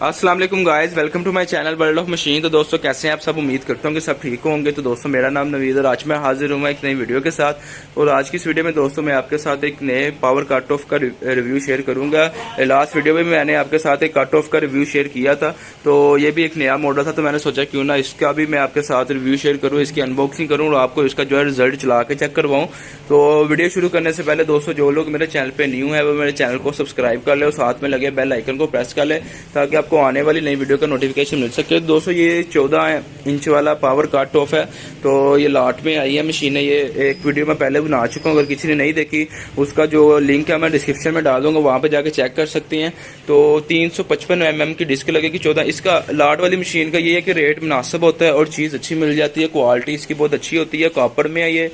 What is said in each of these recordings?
अस्सलाम वालेकुम guys, welcome to my channel world of machine. तो दोस्तों कैसे हैं आप सब? उम्मीद करता हूँ कि सब ठीक होंगे। तो दोस्तों मेरा नाम नवीद और आज मैं हाजिर हूँ एक नई वीडियो के साथ। और आज की इस वीडियो में दोस्तों मैं आपके साथ एक नए पावर कट ऑफ का रिव्यू शेयर करूंगा। लास्ट वीडियो में मैंने आपके साथ एक कट ऑफ का रिव्यू शेयर किया था, तो ये भी एक नया मॉडल था, तो मैंने सोचा क्यों ना इसका भी मैं आपके साथ रिव्यू शेयर करूँ, इसकी अनबॉक्सिंग करूँ और आपको इसका जो है रिजल्ट चला के चेक करवाऊँ। तो वीडियो शुरू करने से पहले दोस्तों जो लोग मेरे चैनल पे न्यू है वो मेरे चैनल को सब्सक्राइब कर ले और साथ में लगे बेल आइकन को प्रेस कर ले ताकि आपको आने वाली नई वीडियो का नोटिफिकेशन मिल सके। दोस्तों ये 14 इंच वाला पावर कट ऑफ है, तो ये लॉट में आई है मशीन है। ये एक वीडियो में पहले बना चुका हूँ, अगर किसी ने नहीं देखी उसका जो लिंक है मैं डिस्क्रिप्शन में डाल दूंगा, वहां पे जाके चेक कर सकती हैं। तो 355 mm की डिस्क लगेगी 14। इसका लॉट वाली मशीन का ये है कि रेट मुनासिब होता है और चीज़ अच्छी मिल जाती है, क्वालिटी इसकी बहुत अच्छी होती है। कॉपर में है ये,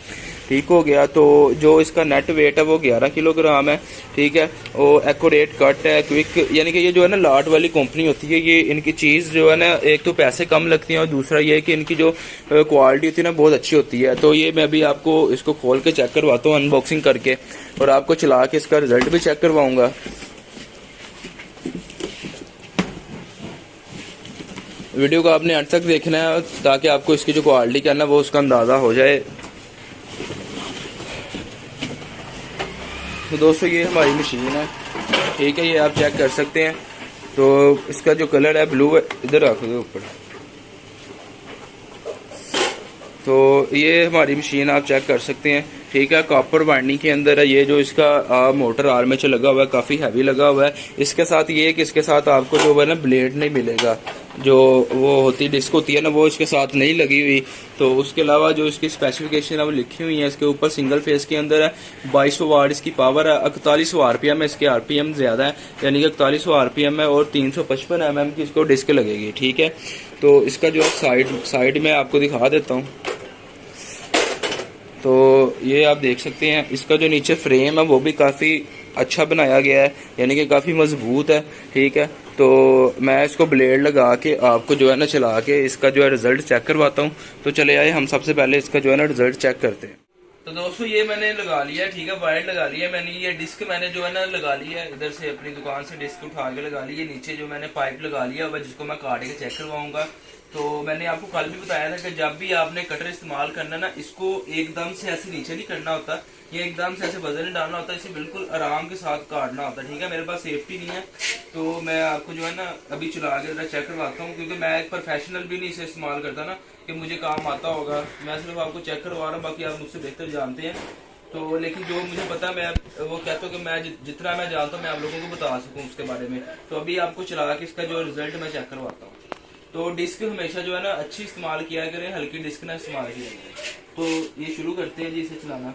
ठीक हो गया। तो जो इसका नेट वेट है वो 11 किलोग्राम है, ठीक है। और एक्यूरेट कट है, क्विक, यानी कि ये जो है ना लॉट वाली कंपनी होती है, ये इनकी चीज़ जो है ना एक तो पैसे कम लगती है और दूसरा ये है कि इनकी जो क्वालिटी होती है ना बहुत अच्छी होती है। तो ये मैं अभी आपको इसको खोल के चेक करवाता हूँ अनबॉक्सिंग करके और आपको चला के इसका रिजल्ट भी चेक करवाऊंगा। वीडियो को आपने अंत तक देखना है ताकि आपको इसकी जो क्वालिटी का ना वो उसका अंदाज़ा हो जाए। तो दोस्तों ये हमारी मशीन है, ठीक है, ये आप चेक कर सकते हैं। तो इसका जो कलर है ब्लू है, इधर रख दो ऊपर। तो ये हमारी मशीन आप चेक कर सकते हैं, ठीक है। कॉपर वाइंडिंग के अंदर है। ये जो इसका मोटर आर्मेचर लगा हुआ है काफ़ी हैवी लगा हुआ है। इसके साथ ये है कि इसके साथ आपको जो है ना ब्लेड नहीं मिलेगा, जो वो होती डिस्क होती है ना वो इसके साथ नहीं लगी हुई। तो उसके अलावा जो इसकी स्पेसिफिकेशन है वो लिखी हुई है इसके ऊपर। सिंगल फेस के अंदर है, 2200 वाट इसकी पावर है, 4100 आरपीएम है, इसके आरपीएम ज़्यादा है यानी कि 4100 आरपीएम है और 355 mm की इसको डिस्क लगेगी, ठीक है। तो इसका जो साइड में आपको दिखा देता हूँ। तो ये आप देख सकते हैं इसका जो नीचे फ्रेम है वो भी काफ़ी अच्छा बनाया गया है, यानी कि काफ़ी मजबूत है, ठीक है। तो मैं इसको ब्लेड लगा के आपको जो है ना चला के इसका जो है रिजल्ट चेक करवाता हूँ। तो चले आए हम सबसे पहले इसका जो है ना रिजल्ट चेक करते हैं। तो दोस्तों ये मैंने लगा लिया, ठीक है, वायर लगा लिया मैंने। ये डिस्क मैंने जो है ना लगा लिया है, इधर से अपनी दुकान से डिस्क उठा के लगा ली है। नीचे जो मैंने पाइप लगा लिया हुआ जिसको मैं काट के चेक करवाऊंगा। तो मैंने आपको कल भी बताया था कि जब भी आपने कटर इस्तेमाल करना ना, इसको एकदम से ऐसे नीचे नहीं करना होता, ये एकदम से ऐसे वजन नहीं डालना होता, इसे बिल्कुल आराम के साथ काटना होता है, ठीक है। मेरे पास सेफ्टी नहीं है तो मैं आपको जो है ना अभी चला के जरा चेक करवाता हूँ, क्योंकि मैं एक प्रोफेशनल भी नहीं इसे इस्तेमाल करता ना कि मुझे काम आता होगा। मैं सिर्फ आपको चेक करवा रहा हूँ, बाकी आप मुझसे बेहतर जानते हैं। तो लेकिन जो मुझे पता है मैं वो कहता हूँ कि मैं जितना मैं जानता हूँ मैं आप लोगों को बता सकूँ उसके बारे में। तो अभी आपको चला के इसका जो रिजल्ट मैं चेक करवाता हूँ। तो डिस्क हमेशा जो है ना अच्छी इस्तेमाल किया करें, हल्की डिस्क ना इस्तेमाल किया करें। तो ये शुरू करते हैं जी इसे चलाना।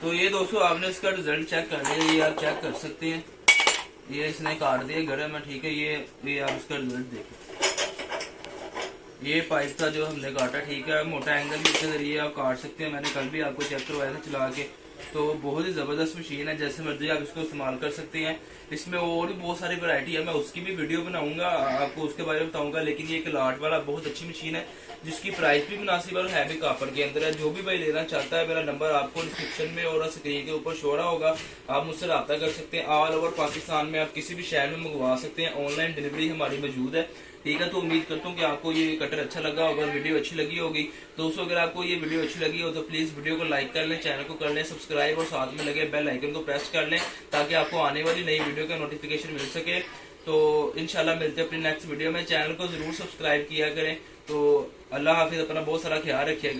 तो ये दोस्तों आपने इसका रिजल्ट चेक कर लिया, ये आप चेक कर सकते हैं। ये इसने काट दिया गर्म है, ठीक है। ये आप इसका रिजल्ट देखिए। ये पाइप था जो हमने काटा, ठीक है। मोटा एंगल भी इसके जरिए आप काट सकते हैं, मैंने कल भी आपको चेक करवाया था चला के। तो बहुत ही जबरदस्त मशीन है, जैसे मर्जी आप इसको इस्तेमाल कर सकते हैं। इसमें और भी बहुत सारी वैरायटी है, मैं उसकी भी वीडियो बनाऊंगा, आपको उसके बारे में बताऊंगा। लेकिन ये एक लाट वाला बहुत अच्छी मशीन है जिसकी प्राइस भी मुनासिब और है भी कॉपर के अंदर है। जो भी भाई लेना चाहता है, मेरा नंबर आपको डिस्क्रिप्शन में और स्क्रीन के ऊपर शो रहा होगा, आप मुझसे रब्ता कर सकते हैं। ऑल ओवर पाकिस्तान में आप किसी भी शहर में मंगवा सकते हैं, ऑनलाइन डिलीवरी हमारी मौजूद है, ठीक है। तो उम्मीद करता हूँ कि आपको ये कटर अच्छा लगा होगा, वीडियो अच्छी लगी होगी। दोस्तों अगर आपको ये वीडियो अच्छी लगी हो तो प्लीज वीडियो को लाइक कर लें, चैनल को कर लें सब्सक्राइब और साथ में लगे बेल आइकन को प्रेस कर लें ताकि आपको आने वाली नई वीडियो का नोटिफिकेशन मिल सके। तो इंशाल्लाह मिलते हैं अपनी नेक्स्ट वीडियो में। चैनल को जरूर सब्सक्राइब किया करें। तो अल्लाह हाफिज, अपना बहुत सारा ख्याल रखिएगा।